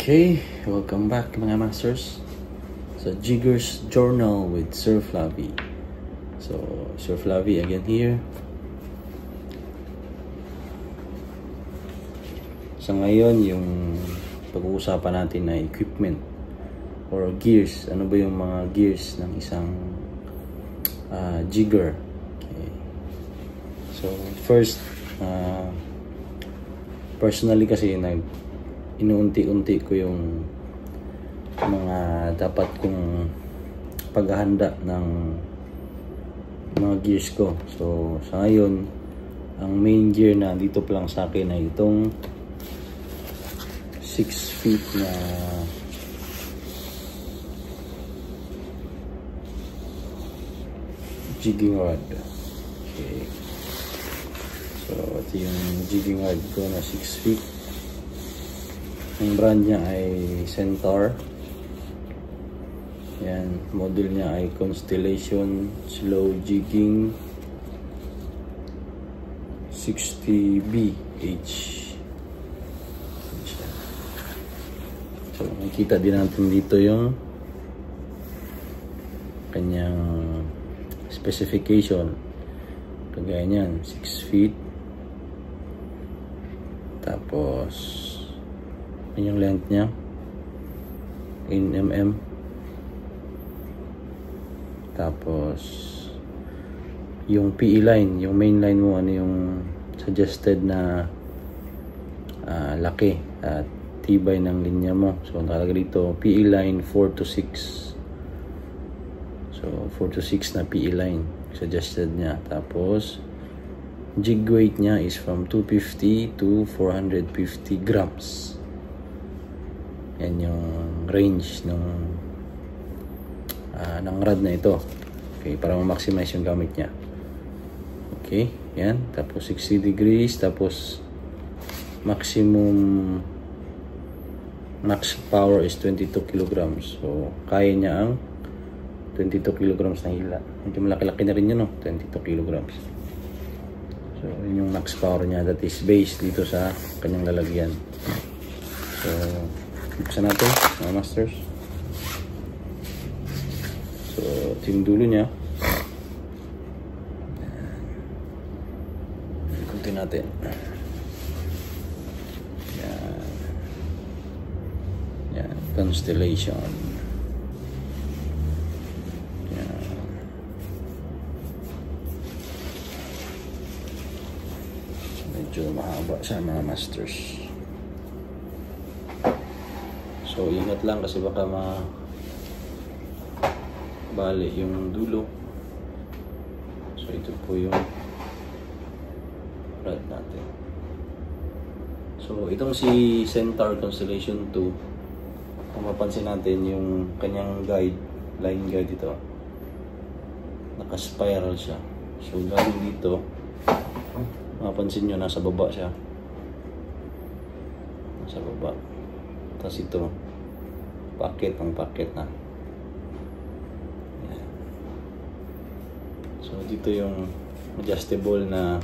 Okay, welcome back mga masters sa Jigger's Journal with Sir Flavie. So, Sir Flavie again here. Sa ngayon, yung pag-uusapan natin na equipment or gears. Ano ba yung mga gears ng isang jigger? Okay. So, first, personally kasi inuunti-unti ko yung mga dapat kong paghahanda ng mga gears ko. So, sa ngayon, ang main gear na dito pa lang sa akin ay itong 6 feet na jigging rod. Okay. So, ito yung jigging rod ko na 6 feet. Ang brand niya ay Centaur. Yan, model niya ay Constellation Slow Jigging 60BH. So, makikita din natin dito yung kanyang specification. Kagaya niyan, 6 feet. Tapos yung length niya in mm. Tapos yung PE line, yung main line mo, ano yung suggested na laki at tibay ng linya mo. So nakalagay dito PE line 4 to 6. So 4 to 6 na PE line suggested niya. Tapos jig weight niya is from 250 to 450 grams. Yan yung range ng rod na ito. Okay, para ma-maximize yung gamit niya. Okay, yan. Tapos 60 degrees. Tapos max power is 22 kilograms. So, kaya niya ang 22 kilograms na hila. Medyo malaki-laki na rin yun, no? 22 kilograms. So, yun yung max power niya. That is based dito sa kanyang lalagyan. So, buksan natin mga masters. So, ito yung dulo niya. Ikutin natin. Yan. Yan. Constellation. Yan. Medyo mahaba siya mga masters. So, ingat lang kasi baka bali yung dulo. So, ito po yung rod natin. So, itong si Centaur Constellation 2, kung mapansin natin yung kanyang guide, line guide dito, naka-spiral siya. So, galing dito, mapansin nyo, nasa baba siya. Nasa baba. Tapos ito, ang packet na. Yan. So, dito yung adjustable na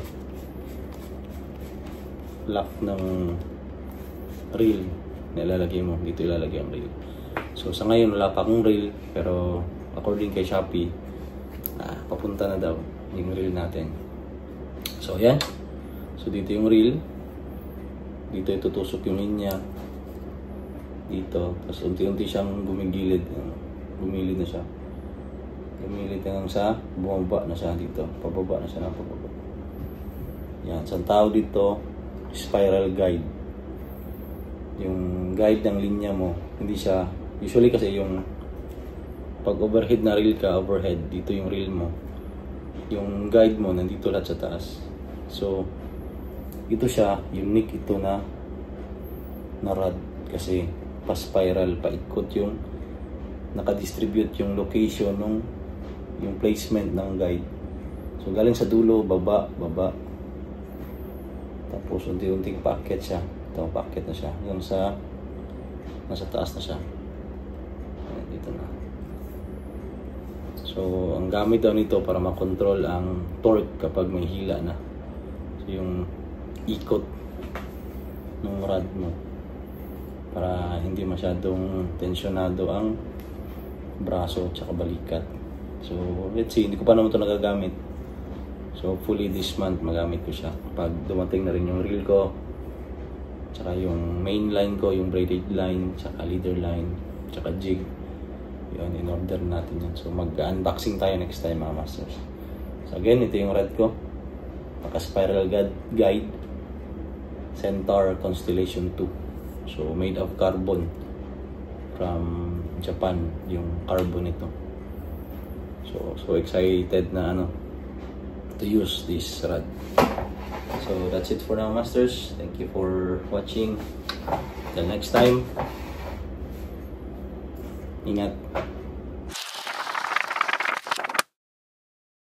lock ng reel na ilalagay mo. Dito ilalagay ang reel. So, sa ngayon, wala pa akong reel. Pero, according kay Shopee, papunta na daw yung reel natin. So, yan. So, dito yung reel. Dito itutusok yung linya. Dito, tapos unti-unti siyang gumigilid, gumilid na siya, gumilid hanggang sa bumaba na siya dito, pababa na siya ng pababa. Yan, sa tao dito, spiral guide, yung guide ng linya mo, hindi siya, usually kasi yung pag overhead na reel ka, overhead, dito yung reel mo, yung guide mo, nandito lahat sa taas. So, ito siya, unique ito na rod, kasi pa-spiral, paikot yung nakadistribute yung location ng yung placement ng guide. So galing sa dulo, baba. Tapos unti-unting packet siya. Ito, packet na siya. Yung nasa taas na siya. Ayan, dito na. So ang gamit daw nito para makontrol ang torque kapag may hila na. So yung ikot ng rod mo. para hindi masyadong tensyonado ang braso at balikat. So let's see, hindi ko pa naman ito nagagamit. So hopefully this month magamit ko siya pag dumating na rin yung reel ko, tsaka yung main line ko, yung braided line, tsaka leader line, tsaka jig. Yun, in order natin yan. So mag-unboxing tayo next time mga masters. So again, ito yung red ko, naka-spiral guide Centaur Constellation 2. So made of carbon from Japan yung carbon nito. So excited na to use this rod. So that's it for now, masters. Thank you for watching. Till next time, ingat.